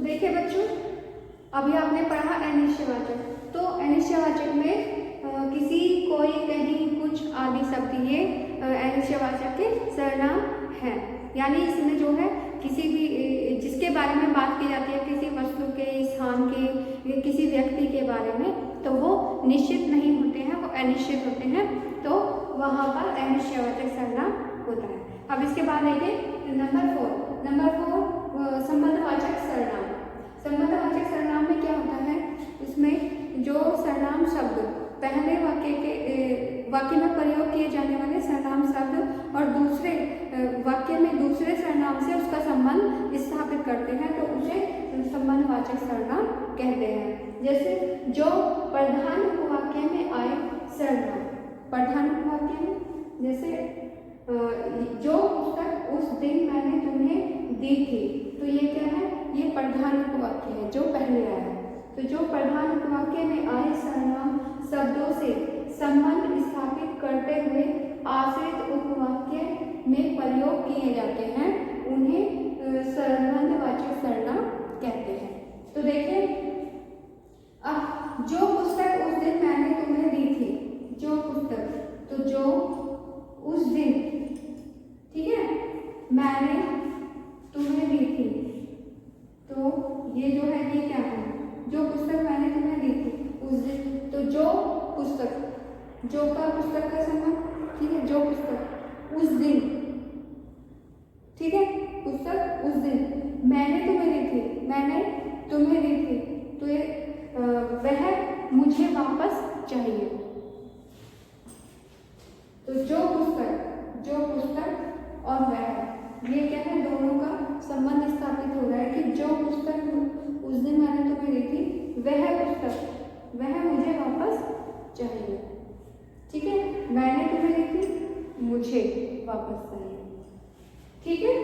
देखिए बच्चों, अभी आपने पढ़ा अनिश्चयवाचक। तो अनिश्चयवाचक में किसी, कोई, कहीं, कुछ आदि शब्द ये अनिश्चयवाचक के सर्वनाम हैं। यानी इसमें जो है किसी भी जिसके बारे में बात की जाती है, किसी वस्तु के, स्थान के, किसी व्यक्ति के बारे में, तो वो निश्चित नहीं होते हैं, वो अनिश्चित होते हैं। तो वहाँ पर अनिश्चयवाचक सर्वनाम होता है। अब इसके बाद देखिए नंबर 4 संबंधवाचक सर्वनाम। संबंधवाचक सर्वनाम में क्या होता है, इसमें जो सर्वनाम शब्द पहले वाक्य में प्रयोग किए जाने वाले सर्वनाम शब्द और दूसरे वाक्य में दूसरे सर्वनाम से उसका संबंध स्थापित करते हैं, तो उसे संबंधवाचक सर्वनाम कहते हैं। जैसे जो प्रधान उपवाक्य में आए सर्वनाम, प्रधान उपवाक्य में जैसे जो पुस्तक उस दिन मैंने तुम्हें दी थी, तो ये क्या है, ये प्रधान उपवाक्य है जो पहले आया है। तो जो प्रधान उपवाक्य में आए सर्वनाम शब्दों से संबंध स्थापित करते हुए आश्रित उपवाक्य में प्रयोग किए जाते हैं, उन्हें संबंधवाचक सर्वनाम कहते हैं। तो देखिए, अब जो पुस्तक उस दिन मैंने तुम्हें दी थी, जो पुस्तक, तो जो उस दिन, ठीक है, मैंने तुम्हें दी थी, तो ये जो है ये क्या है, जो पुस्तक मैंने तुम्हें दी थी उस दिन, तो जो पुस्तक, जो का पुस्तक का संबंध, ठीक है, जो पुस्तक उस दिन, ठीक है, पुस्तक उस दिन मैंने तुम्हें दी थी, मैंने तुम्हें दी थी, तो ये वह मुझे वापस चाहिए। तो जो पुस्तक और वह, ये क्या है, दोनों का संबंध स्थापित हो रहा है कि जो पुस्तक उस दिन मैंने तुम्हें दी थी, वह पुस्तक, वह मुझे वापस चाहिए। ठीक है, मैंने तुम्हें दी थी, मुझे वापस चाहिए। ठीक है,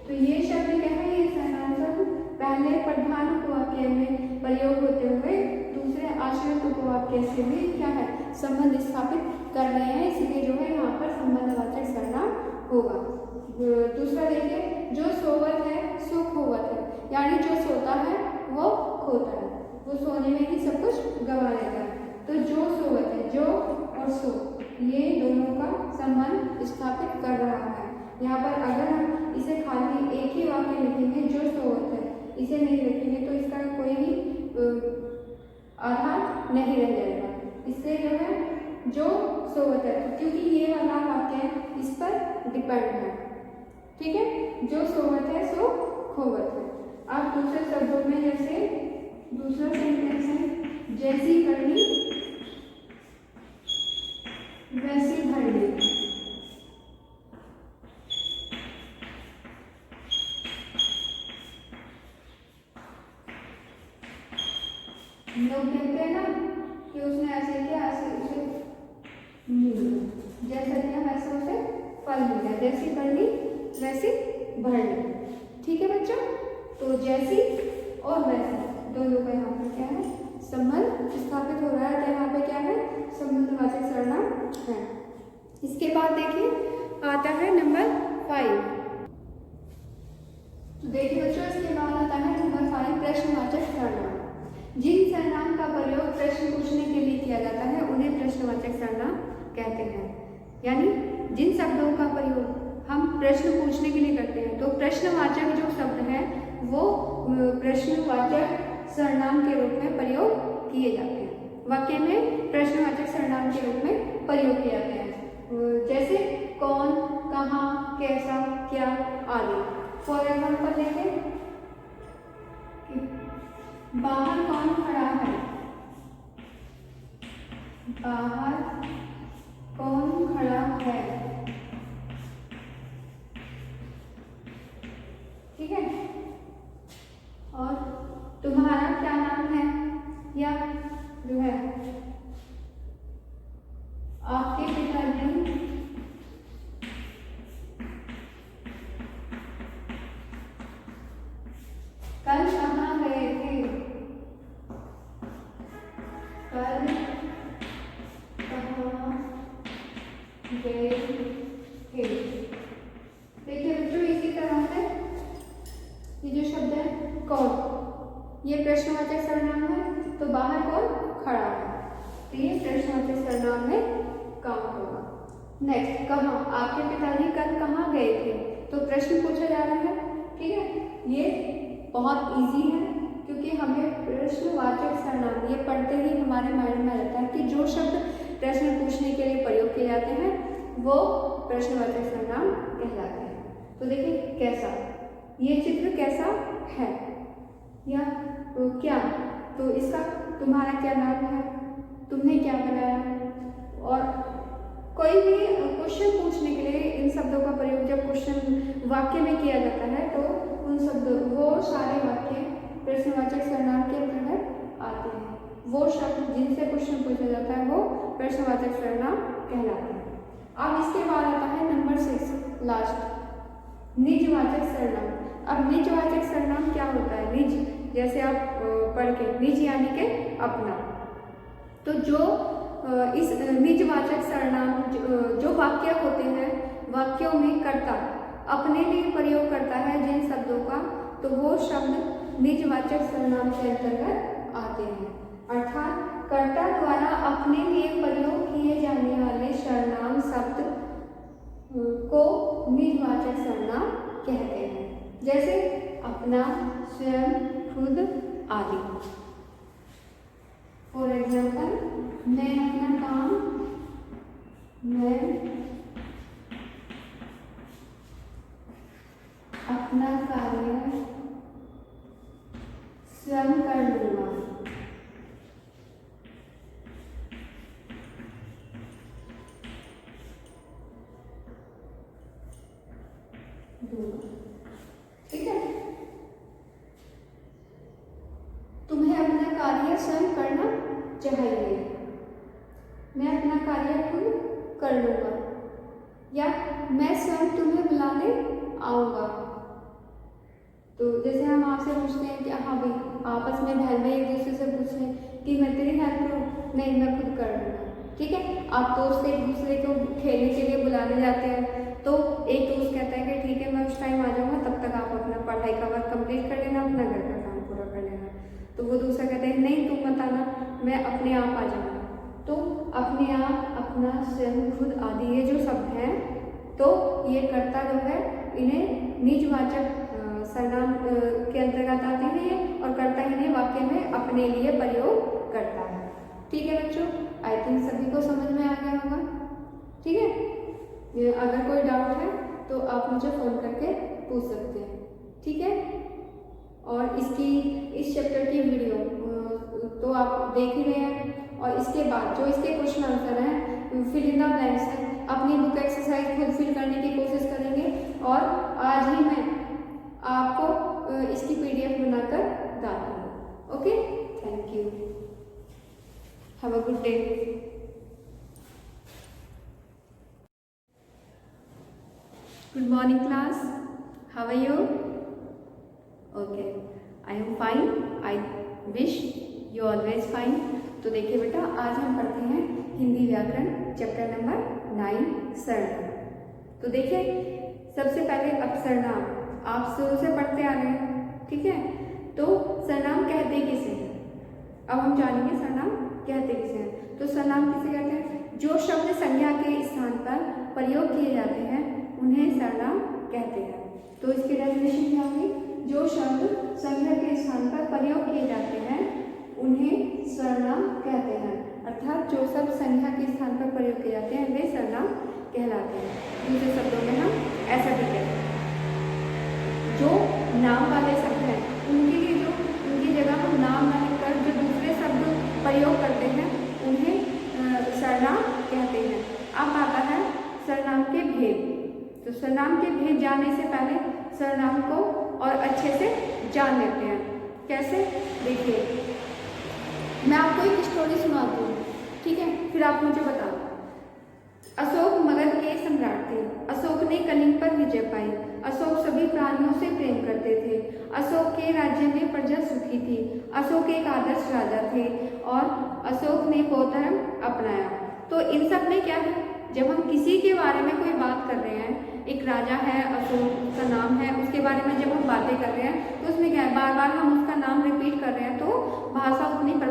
तो ये शब्द क्या है, ये सर्वनाम शब्द पहले प्रधान उपवाक्य में प्रयोग होते हुए दूसरे आश्रित उपवाक्य से भी क्या है, संबंध स्थापित कर रहे हैं, इसलिए जो है यहाँ पर संबंधवाचक सर्वनाम होगा। दूसरा देखिए, जो सोवत है सो खोवत है, यानी जो सोता है वो खोता है, वो सोने में ही सब कुछ गवा लेता है। तो जो सोवत है, जो और सो, ये दोनों का संबंध स्थापित कर रहा है। यहाँ पर अगर हम इसे खाली एक ही वाक्य लिखेंगे, जो सोवत है, इसे नहीं लिखेंगे तो इसका कोई भी आधार नहीं रह जाएगा। इससे जो है जो सोवत है, क्योंकि ये वाला वाक्य इस पर डिपेंड है। ठीक है, जो सोवत है सो खोवत है। अब दूसरे शब्दों में जैसे दूसरा सेंटेंस है, जैसी करनी वैसी भरनी। लोग कहते हैं ना कि उसने ऐसे किया, ऐसे उसे जैसा किया वैसे उसे फल मिला, जैसी करनी वैसी भरनी। ठीक है बच्चों, तो जैसी और वैसी दोनों का यहाँ पर क्या है, संबंध स्थापित हो रहा है। तो यहाँ पे क्या है, संबंधवाचक सर्वनाम है। इसके बाद देखिए आता है नंबर 5। तो देखिए बच्चों, इसके बाद आता है नंबर 5 प्रश्नवाचक सर्वनाम। जिन सर्वनाम का प्रयोग प्रश्न पूछने के लिए किया जाता है उन्हें प्रश्नवाचक सर्वनाम कहते हैं। यानी जिन शब्दों का प्रयोग हम प्रश्न पूछने के लिए करते हैं, तो प्रश्नवाचक जो शब्द है वो प्रश्नवाचक सर्वनाम के रूप में प्रयोग किए जाते हैं। वाक्य में प्रश्नवाचक सर्वनाम के रूप में प्रयोग किए जाते हैं, जैसे कौन, कहाँ, कैसा, क्या आदि। फॉर एग्जाम्पल देखें, बाहर कौन खड़ा है, बाहर कौन खड़ा है। ठीक है, और तुम्हारा क्या नाम है, या जो है आपके पिताजी कल कहाँ गए थे, कल कहाँ गए थे। देखिए बच्चों, इसी तरह से ये जो शब्द है कौन, ये प्रश्नवाचक सर्वनाम है, तो बाहर कौन खड़ा है, तो ये प्रश्नवाचक सर्वनाम में काउंट होगा। नेक्स्ट, कहाँ, आपके पिताजी कल कहाँ गए थे, तो प्रश्न पूछा जा रहा है। ठीक है, ये बहुत इजी है क्योंकि हमें प्रश्नवाचक सर्वनाम ये पढ़ते ही हमारे माइंड में रहता है कि जो शब्द प्रश्न पूछने के लिए प्रयोग किए जाते हैं वो प्रश्नवाचक सर्वनाम कहलाते हैं। तो देखिए कैसा, ये चित्र कैसा है या तो क्या, तो इसका तुम्हारा क्या नाम है, तुमने क्या बनाया, और कोई भी क्वेश्चन पूछने के लिए इन शब्दों का प्रयोग जब क्वेश्चन वाक्य में किया जाता है तो उन शब्दों, वो सारे वाक्य प्रश्नवाचक सर्वनाम के अंतर्गत आते हैं। वो शब्द जिनसे क्वेश्चन पूछा जाता है वो प्रश्नवाचक सर्वनाम कहलाते हैं। अब इसके बाद आता है नंबर 6 लास्ट, निजवाचक सर्वनाम। अब निजवाचक सर्वनाम क्या होता है, निज जैसे आप पढ़ के, निज यानी के अपना, तो जो इस निजवाचक सर्वनाम जो वाक्य होते हैं, वाक्यों में कर्ता अपने लिए प्रयोग करता है जिन शब्दों का, तो वो शब्द निजवाचक सर्वनाम के अंतर्गत आते हैं। अर्थात कर्ता द्वारा अपने लिए प्रयोग किए जाने वाले सर्वनाम शब्द को निजवाचक सर्वनाम कहते हैं, जैसे अपना, स्वयं, खुद आदि। फॉर एग्जाम्पल, मैं अपना काम, मैं अपना कार्य स्वयं कर लूंगा। ठीक है, तुम्हें अपना कार्य स्वयं करना चाहिए, मैं अपना कार्य खुद कर लूंगा, या मैं स्वयं तुम्हें बुलाने आऊंगा। तो जैसे हम आपसे पूछते हैं कि हाँ भाई, आपस में बहन भाई एक दूसरे से पूछें कि मैं तेरी हेल्प करूँ, नहीं मैं खुद कर लूँगा। ठीक है, आप दोस्त एक दूसरे को खेलने के लिए बुलाने जाते हैं तो एक दोस्त कहता है कि ठीक है मैं उस टाइम आ जाऊँगा, तब तक आप अपना पढ़ाई का वर्क कंप्लीट कर लेना, अपना घर का काम पूरा कर लेना। तो वो दूसरा कहता है नहीं तुम मत आना, मैं अपने आप आ जाऊँगा। तो अपने आप, अपना, स्वयं, खुद आदि ये जो शब्द हैं, तो ये कर्ता जो है इन्हें निजवाचक सर्वनाम के अंतर्गत आते हैं और कर्ता इन्हें वाक्य में अपने लिए प्रयोग करता है। ठीक है बच्चों, आई थिंक सभी को समझ में आ गया होगा। ठीक है, अगर कोई डाउट है तो आप मुझे फ़ोन करके पूछ सकते हैं। ठीक है, और इस चैप्टर की वीडियो तो आप देख ही रहे हैं, और इसके बाद जो इसके क्वेश्चन आंसर हैं, फिल इन द ब्लैंक्स हैं, अपनी बुक एक्सरसाइज खुद फिल करने की कोशिश करेंगे, और आज ही मैं आपको इसकी PDF बनाकर डाल दूँगा। Okay, thank you, have a good day. Good morning class, how are you? Okay, I am fine, I wish you always fine. तो देखिए बेटा, आज हम पढ़ते हैं हिंदी व्याकरण चैप्टर नंबर 9 सर्वनाम। तो देखिए, सबसे पहले अब सर्वनाम आप शुरू से पढ़ते आ रहे हैं। ठीक है, तो सर्वनाम कहते किसे हैं, अब हम जानेंगे सर्वनाम कहते किसे हैं। तो सर्वनाम किसे कहते हैं, जो शब्द संज्ञा के स्थान पर प्रयोग किए जाते हैं उन्हें सर्वनाम कहते हैं। तो इसकी डेफिनेशन क्या होगी, जो शब्द संज्ञा के स्थान पर प्रयोग किए जाते हैं उन्हें सर्वनाम कहते हैं। अर्थात जो शब्द संज्ञा के स्थान पर प्रयोग किए जाते हैं वे सर्वनाम कहलाते हैं। दूसरे शब्दों में हम ऐसा भी कहते हैं, जो नाम वाले शब्द हैं उनके लिए जो उनकी जगह हम नाम न लिखकर जो दूसरे शब्द प्रयोग करते हैं उन्हें सर्वनाम कहते हैं। अब आता है सर्वनाम के भेद। तो सर्वनाम के भेद जानने से पहले सर्वनाम को और अच्छे से जान लेते हैं। कैसे, देखिए मैं आपको एक स्टोरी सुनाती हूँ, ठीक है, फिर आप मुझे बताओ। अशोक मगध के सम्राट थे। अशोक ने कलिंग पर विजय पाई। अशोक सभी प्राणियों से प्रेम करते थे। अशोक के राज्य में प्रजा सुखी थी। अशोक एक आदर्श राजा थे और अशोक ने बौद्ध धर्म अपनाया। तो इन सब में क्या है, जब हम किसी के बारे में कोई बात कर रहे हैं, एक राजा है अशोक का नाम है, उसके बारे में जब हम बातें कर रहे हैं तो उसमें क्या है, बार बार हम उसका नाम रिपीट कर रहे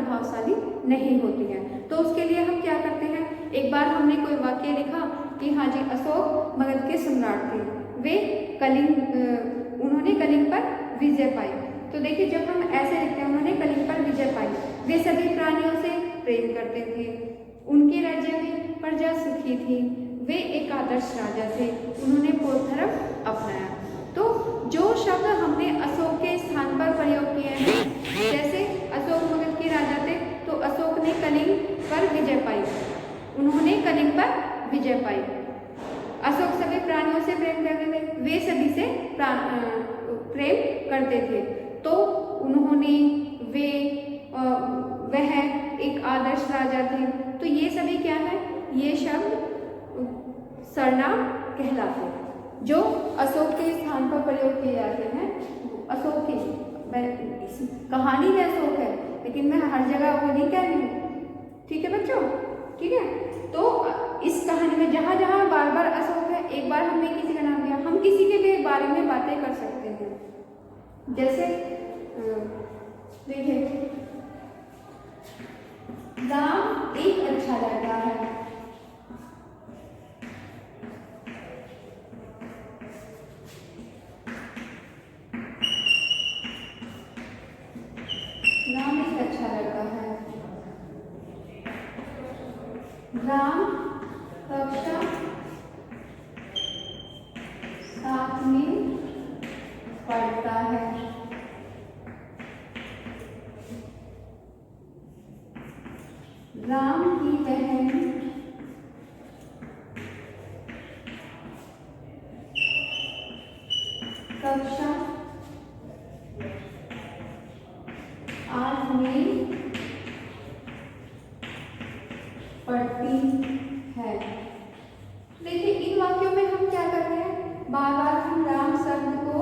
प्रभावशाली नहीं होती हैं। तो उसके लिए हम क्या करते हैं, एक बार हमने कोई वाक्य लिखा कि हाँ जी अशोक मगध के सम्राट थे, वे उन्होंने कलिंग पर विजय पाई। तो देखिए जब हम ऐसे लिखते हैं उन्होंने कलिंग पर विजय पाई, वे सभी प्राणियों से प्रेम करते थे, उनके राज्य में प्रजा सुखी थी, वे एक आदर्श राजा थे, उन्होंने बौद्ध धर्म अपनाया। तो जो शब्द हमने अशोक के स्थान पर प्रयोग किए हैं, जैसे अशोक मगध के राजा थे तो अशोक ने कलिंग पर विजय पाई, उन्होंने कलिंग पर विजय पाई। अशोक सभी प्राणियों से प्रेम करते थे, वे सभी से प्रेम करते थे, तो उन्होंने, वे, वह एक आदर्श राजा थे। तो ये सभी क्या है, ये शब्द सर्वनाम कहलाते हैं जो अशोक के स्थान पर प्रयोग किए जाते हैं। अशोक की कहानी में अशोक है, लेकिन मैं हर जगह वो नहीं कह रही हूँ, ठीक है बच्चों, ठीक है। तो इस कहानी में जहाँ जहाँ बार बार अशोक है, एक बार हमने किसी का नाम लिया, हम किसी के भी बारे में बातें कर सकते हैं। जैसे देखिए राम एक अच्छा लड़का है, राम एक अच्छा लड़का है, राम कक्षा 7 में पढ़ता है, राम की बहन कक्षा 8 में पढ़ती है। देखिए इन वाक्यों में हम क्या कर रहे हैं, बार बार हम राम शब्द को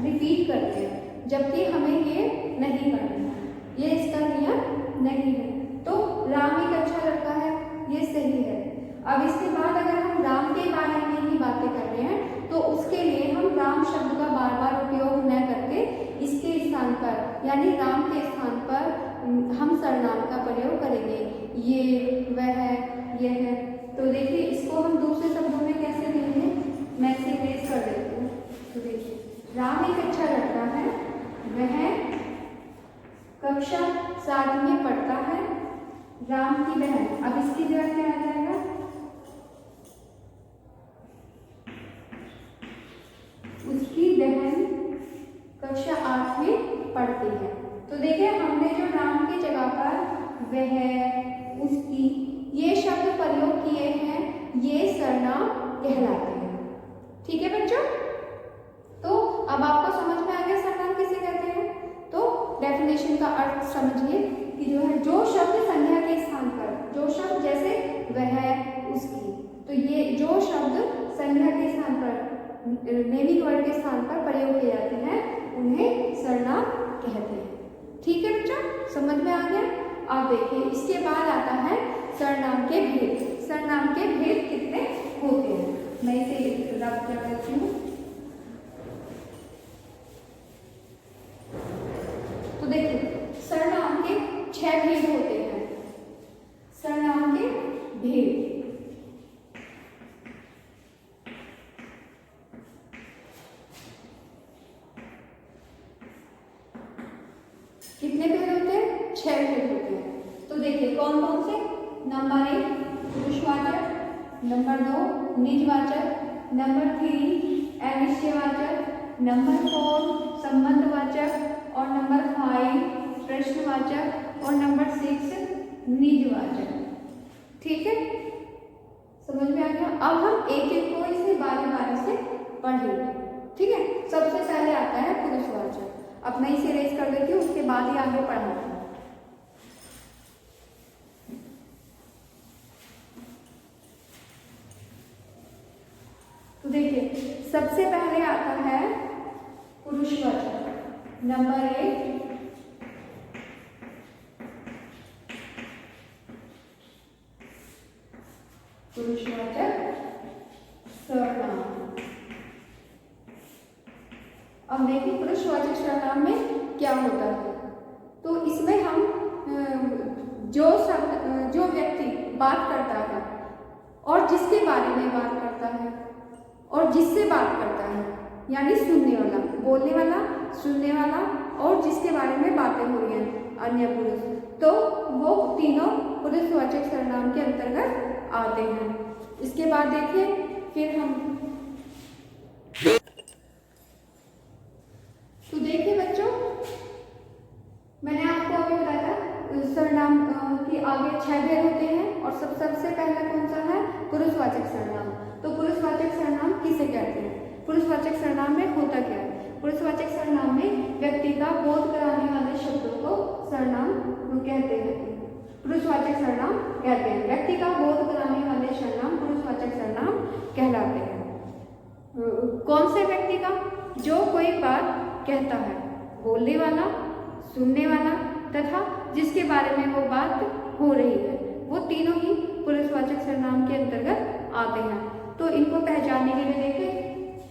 रिपीट करते हैं, जबकि हमें ये नहीं करना है, ये इसका नियम नहीं है। तो राम एक अच्छा लड़का है, ये सही है। अब इसके बाद अगर हम राम के बारे में ही बातें कर रहे हैं तो उसके लिए हम राम शब्द का बार बार उपयोग न करके इसके स्थान पर यानी राम के स्थान पर हम सर्वनाम का प्रयोग करेंगे, ये, वह, यह है। तो देखिए इसको हम दूसरे शब्दों में कैसे देंगे, मैं इसे इरेज कर देती हूँ। तो देखिए राम एक अच्छा लड़का है, वह कक्षा 7 में पढ़ता है, राम की बहन, अब इसकी जगह क्या आ जाएगा, उसकी बहन कक्षा 8 में पढ़ती है। तो देखिए हमने जो राम की जगह पर वह, उसकी, ये शब्द प्रयोग किए हैं, ये सर्वनाम कहलाते हैं, ठीक है बच्चों। तो अब आपको समझ में आ गया सर्वनाम किसे कहते हैं। तो डेफिनेशन का अर्थ समझिए कि जो है, जो शब्द संज्ञा के स्थान पर, जो शब्द जैसे वह, उसकी, तो ये जो शब्द संज्ञा के स्थान पर, नेमिंग वर्ड के स्थान पर प्रयोग किए जाते हैं उन्हें सर्वनाम कहते हैं, ठीक है बच्चों, समझ में आ गया। अब देखिए इसके बाद आता है सर्वनाम के भेद। सर्वनाम के भेद कितने होते हैं, मैं इसे रब कर देती हूँ। तो देखिए सर्वनाम के 6 भेद होते हैं। सर्वनाम के भेद, कितने भेद होते हैं, 6 भेद होते हैं। तो देखिए कौन कौन से, नंबर 1 पुरुषवाचक, नंबर 2 निजवाचक, नंबर 3 अनिश्चयवाचक, नंबर 4 संबंधवाचक और नंबर 5 प्रश्नवाचक और नंबर 6 निजवाचक, ठीक है, समझ में आ गया। अब हम एक एक को इसे बारी बारी से पढ़ेंगे, ठीक है। सबसे पहले आता है पुरुषवाचक, अब मैं इसे रेज कर देती हूँ, उसके बाद ही आगे पढ़ाऊंगी। तो देखिए सबसे पहले आता है पुरुषवाचक, नंबर 1 पुरुषवाचक सर्वनाम। अब देखिए पुरुषवाचक सर्वनाम में क्या होता है, तो इसमें हम बात करता है और जिसके बारे में बात करता है और जिससे बात करता है, यानी सुनने वाला, बोलने वाला, सुनने वाला और जिसके बारे में बातें हो रही हैं अन्य पुरुष, तो वो तीनों पुरुषवाचक सर्वनाम के अंतर्गत आते हैं। इसके बाद देखिए फिर हम तो देखिए बच्चों, मैंने आपको अभी बताया था सर्वनाम के आगे 6 भेद होते हैं और सबसे पहला कौन सा है? पुरुषवाचक सर्वनाम। तो पुरुषवाचक सर्वनाम किसे कहते हैं? पुरुषवाचक सर्वनाम में होता क्या है? पुरुषवाचक सर्वनाम में व्यक्ति का बोध कराने वाले शब्दों को सर्वनाम कहते हैं, पुरुषवाचक सर्वनाम कहते हैं। व्यक्ति का बोध कराने वाले सर्वनाम पुरुषवाचक सर्वनाम कहलाते हैं। कौन से व्यक्ति का? जो कोई बात कहता है, बोलने वाला, सुनने वाला तथा जिसके बारे में वो बात हो रही है, वो तीनों ही पुरुषवाचक सर्वनाम के अंतर्गत आते हैं। तो इनको पहचानने के लिए देखिए,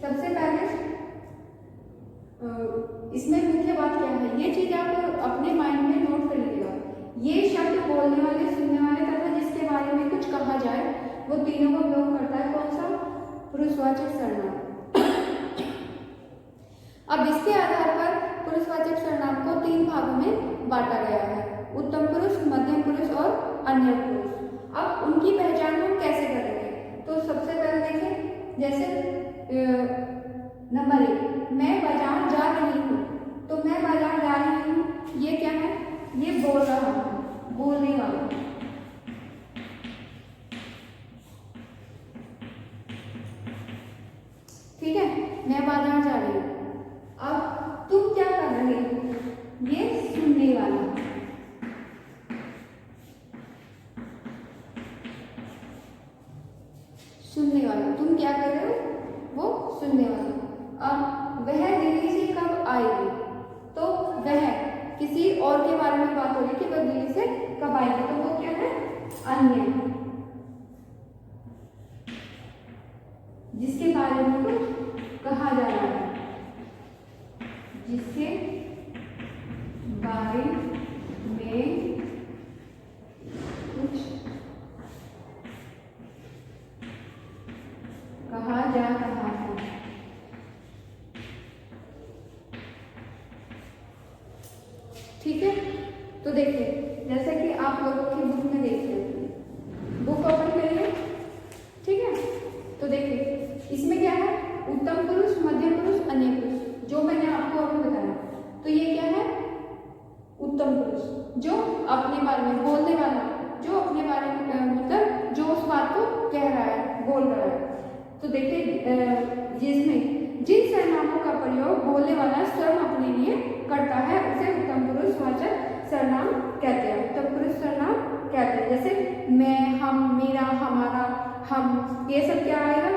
सबसे पहले इसमें मुख्य बात क्या है, ये चीज आप अपने माइंड में नोट कर लीजिएगा। ये शब्द बोलने वाले, सुनने वाले तथा जिसके बारे में कुछ कहा जाए, वो तीनों को बिलोंग करता है कौन सा? पुरुषवाचक सर्वनाम। अब इसके आधार पर पुरुषवाचक सर्वनाम को 3 भागों में बांटा गया है, उत्तम पुरुष, मध्यम पुरुष और अन्य पुरुष। अब उनकी पहचान हम कैसे करेंगे? तो सबसे पहले देखें, जैसे नंबर 1, मैं बाजार जा रही हूँ। तो मैं बाजार जा रही हूँ, ये क्या है? ये बोल रहा हूँ, बोलने वाला। ठीक है, मैं बाजार जा रही हूँ। अब तुम क्या कर रहे हो? ये सुनने वाला। सुनने वाला, तुम क्या कर रहे हो? वो सुनने वाला। अब वह दिल्ली से कब आएगी? तो वह, किसी और के बारे में बात हो रही है कि वह दिल्ली से कब आएगी, तो वो क्या है? अन्य, जिसके बारे में कुछ कहा जा रहा है, जिसके बारे में कुछ कहा जा रहा है। ठीक है, तो देखिए, जैसे कि आप लोगों की बुक में देखिए, बुक ओपन करिए। ठीक है, तो देखिए इसमें क्या है? उत्तम पुरुष, मध्यम पुरुष, अन्य पुरुष, जो मैंने आपको अभी बताया। तो ये क्या है? उत्तम पुरुष, जो अपने बारे में बोलने वाला, जो अपने बारे में मतलब जो उस बात को कह रहा है, बोल रहा है। तो देखिए जिसमें जिन सर्वनामों का प्रयोग बोलने वाला स्वयं अपने लिए करता है, उसे उत्तम पुरुषवाचक सर्वनाम कहते हैं, उत्तम पुरुष सर्वनाम कहते हैं। जैसे मैं, हम, मेरा, हमारा, हम, ये सब क्या आएगा?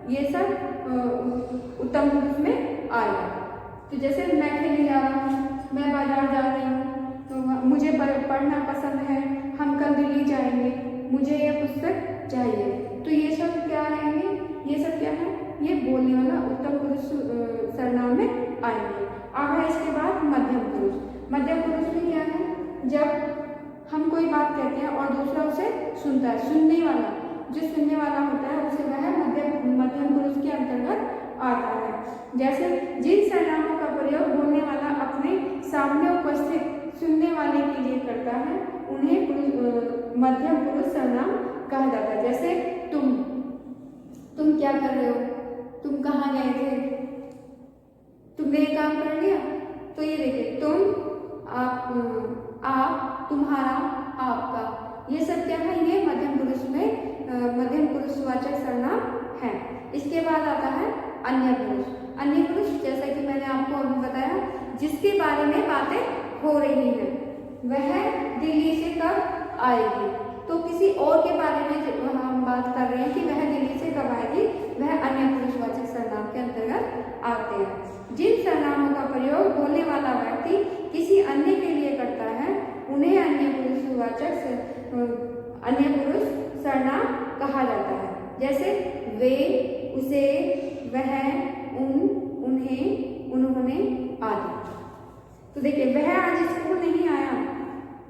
ये सब उत्तम पुरुष में आएगा। तो जैसे मैं खेलने जा रहा हूँ, मैं बाजार जा रही हूँ, तो मुझे पढ़ना पसंद है, हम कल दिल्ली जाएंगे, मुझे ये पुस्तक चाहिए। तो ये सब क्या आएंगे? ये सब क्या है? ये बोलने वाला उत्तम पुरुष सर्वनाम में आएंगे। आगे इसके बाद मध्यम पुरुष। मध्यम पुरुष में क्या है? जब हम कोई बात कहते हैं और दूसरा उसे सुनता है, सुनने वाला, जो सुनने वाला होता है उसे वह मध्यम पुरुष के अंतर्गत आता है। जैसे जिन सर्वनामों का प्रयोग बोलने वाला अपने सामने उपस्थित सुनने वाले के लिए करता है, उन्हें मध्यम पुरुष सर्वनाम कहा जाता है। जैसे तुम क्या कर रहे हो? तुम कहाँ गए थे? तुमने ये काम कर लिया? तो ये देखिए, तुम, आप, तुम्हारा, आपका, ये सब क्या है? ये मध्यम पुरुष में मध्यम पुरुषवाचक सर्वनाम है। इसके बाद आता है अन्य पुरुष। अन्य पुरुष, जैसा कि मैंने आपको अभी बताया, जिसके बारे में बातें हो रही हैं, वह दिल्ली से कब आएगी। तो किसी और के बारे में हम बात कर रहे हैं कि वह दिल्ली से कब आएगी, वह अन्य पुरुषवाचक सर्वनाम के अंतर्गत आते हैं। जिन सर्वनामों का प्रयोग बोलने वाला व्यक्ति किसी अन्य के लिए करता है, उन्हें अन्य पुरुष सर्वनाम कहा जाता है। जैसे वे, उसे, वह, उन, उन्हें, उन्होंने आदि। तो देखिए, वह आज स्कूल नहीं आया,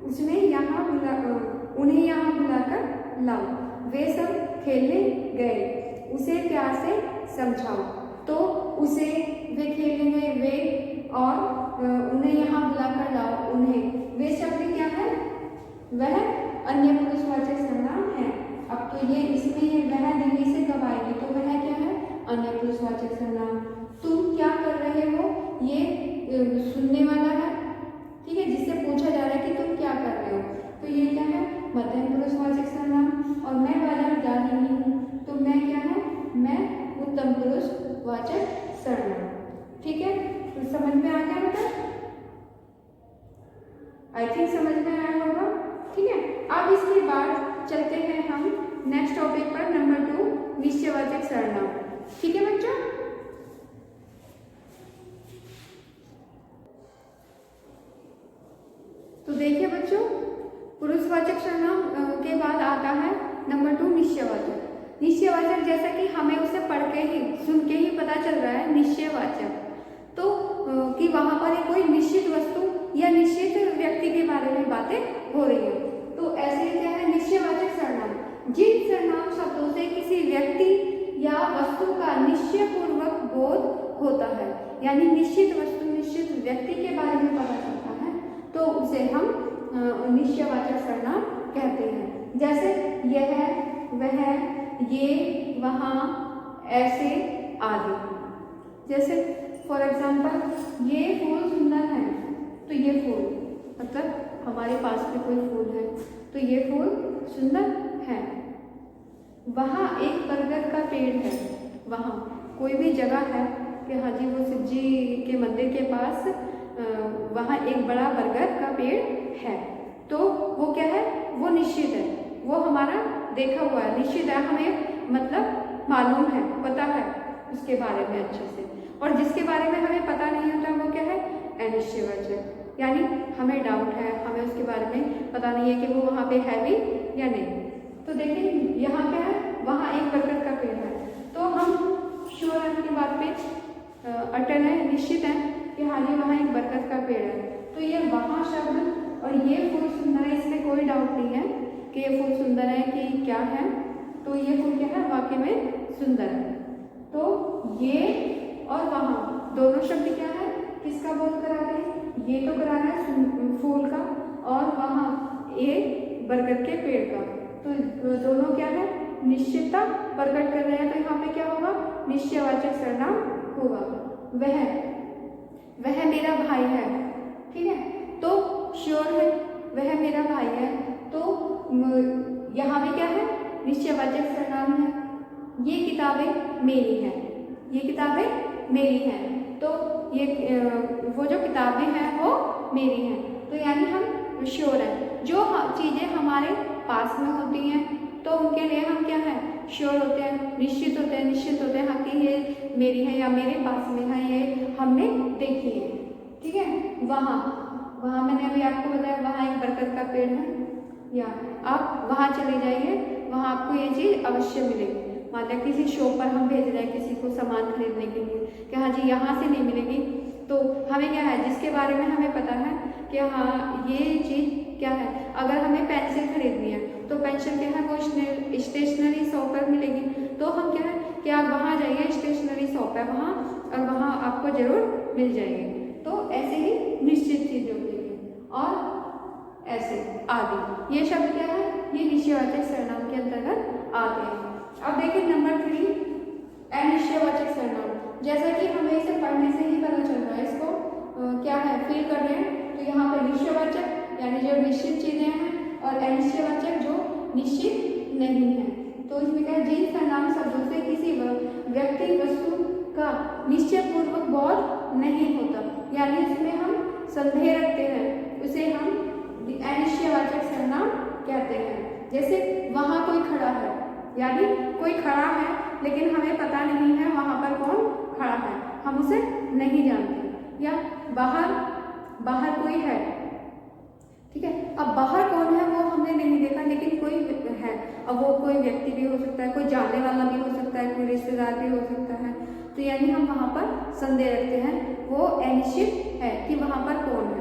उसने उन्हें यहाँ बुलाकर लाओ, वे सब खेलने गए, उसे प्यार से समझाओ। तो उसे, वे खेलने गए, वे और उन्हें यहाँ बुलाकर लाओ, उन्हें, वे शब्द क्या है, वह अन्य पुरुषवाचक सर्वनाम है। अब तो ये इसमें ये वह दिल्ली से कब आएगी, तो वह क्या है, अन्य पुरुषवाचक सर्वनाम। तुम क्या कर रहे हो, ये सुनने वाला है, ठीक है, जिससे पूछा जा रहा है कि तुम क्या कर रहे हो, तो ये क्या है, मध्यम पुरुषवाचक सर्वनाम। और मैं बाजार जा रही हूँ, तो मैं क्या है, मैं उत्तम पुरुषवाचक सर्वनाम। ठीक है, तो समझ में आ गया बेटा? आई थिंक समझ में आया होगा। ठीक है, अब इसके बाद चलते हैं हम नेक्स्ट टॉपिक पर, नंबर 2, निश्चयवाचक सर्वनाम। ठीक है बच्चों, तो देखिए बच्चों, पुरुषवाचक सर्वनाम के बाद आता है नंबर 2, निश्चयवाचक। निश्चयवाचक जैसा कि हमें उसे पढ़ के ही, सुन के ही पता चल रहा है, निश्चयवाचक तो कि वहां पर कोई निश्चित वस्तु या निश्चित व्यक्ति के बारे में बातें हो रही है। तो ऐसे क्या है, निश्चयवाचक सर्वनाम, जिन सर्वनाम शब्दों से किसी व्यक्ति या वस्तु का निश्चय पूर्वक बोध होता है, यानी निश्चित वस्तु, निश्चित व्यक्ति के बारे में पता चलता है, तो उसे हम निश्चयवाचक सर्वनाम कहते हैं। जैसे यह, वह, ये, वहाँ, ऐसे आदि। जैसे फॉर एग्जाम्पल, ये फूल सुंदर है, तो ये फूल मतलब हमारे पास में कोई फूल है, तो ये फूल सुंदर है। वहाँ एक बरगद का पेड़ है, वहाँ कोई भी जगह है कि हाँ जी वो शिव जी के मंदिर के पास वहाँ एक बड़ा बरगद का पेड़ है, तो वो क्या है, वो निश्चित है, वो हमारा देखा हुआ है, निश्चित है, हमें मतलब मालूम है, पता है उसके बारे में अच्छे से। और जिसके बारे में हमें पता नहीं होता वो क्या है, अनिश्चयवाचक, यानी हमें डाउट है, हमें उसके बारे में पता नहीं है कि वो वहाँ पे है भी या नहीं। तो देखिए यहाँ क्या है, वहाँ एक बरगद का पेड़ है, तो हम श्योर है अपनी बात पे, अटल है, निश्चित है कि हाँ जी वहाँ एक बरगद का पेड़ है। तो ये वहाँ शब्द और ये फूल सुंदर है, इसमें कोई डाउट नहीं है कि ये फूल सुंदर है कि क्या है, तो ये फूल क्या है, वाकई में सुंदर है। तो ये और वहाँ दोनों शब्द क्या है, किसका बोध करा रहे हैं, ये तो करा रहा है फूल का, और वहाँ एक बरगद के पेड़ का, तो दोनों क्या है, निश्चितता प्रकट कर रहे हैं। तो यहाँ पे क्या होगा, निश्चयवाचक सर्वनाम होगा। वह मेरा भाई है, ठीक है, तो श्योर है वह मेरा भाई है, तो यहाँ पे क्या है, निश्चयवाचक सर्वनाम है। ये किताबें मेरी हैं, ये किताबें मेरी हैं, तो ये वो जो किताबें हैं वो मेरी हैं, तो यानी हम श्योर हैं। जो चीज़ें हमारे पास में होती हैं तो उनके लिए हम क्या है, श्योर होते हैं, निश्चित होते हैं, निश्चित होते हैं हाँ कि ये मेरी है या मेरे पास में है, ये हमने देखी है। ठीक है, वहाँ मैंने अभी आपको बताया, वहाँ एक बरगद का पेड़ है, या आप वहाँ चले जाइए, वहाँ आपको ये चीज़ अवश्य मिलेगी। मान लिया किसी शॉप पर हम भेज रहे हैं किसी को सामान खरीदने के लिए कि हाँ जी यहाँ से नहीं मिलेगी, तो हमें क्या है, जिसके बारे में हमें पता है कि हाँ ये चीज़ क्या है, अगर हमें पेंसिल खरीदनी है तो पेंसिल क्या है, वो स्टेशनरी शॉप पर मिलेगी, तो हम क्या है कि आप वहाँ जाइए, स्टेशनरी शॉप है वहाँ, और वहाँ आपको जरूर मिल जाएगी। तो ऐसे ही निश्चित चीज़ होती है, और ऐसे आदि, ये शब्द क्या है, ये निश्चयवाचक सर्वनाम के अंतर्गत आते हैं। अब देखिए नंबर 3, अनिश्चयवाचक सर्वनाम। जैसा कि हमें इसे पढ़ने से ही पता चल रहा है, इसको क्या है, फील कर रहे हैं, तो यहाँ पे निश्चयवाचक यानी जो निश्चित चीजें हैं, और अनिश्चयवाचक जो निश्चित नहीं है। तो इसमें क्या है, जिन सर्वनाम शब्दों से किसी व्यक्ति वस्तु का निश्चय पूर्वक बोध नहीं होता, यानी इसमें हम संदेह रखते हैं, उसे हम अनिश्चयवाचक सर्वनाम कहते हैं। जैसे वहाँ कोई खड़ा है, यानी कोई खड़ा है लेकिन हमें पता नहीं है वहाँ पर कौन खड़ा है, हम उसे नहीं जानते। या बाहर कोई है, ठीक है, अब बाहर कौन है वो हमने नहीं देखा, लेकिन कोई है, अब वो कोई व्यक्ति भी हो सकता है, कोई जानने वाला भी हो सकता है, कोई रिश्तेदार भी हो सकता है, तो यानी हम वहाँ पर संदेह रखते हैं, वो अनिश्चित है कि वहाँ पर कौन है।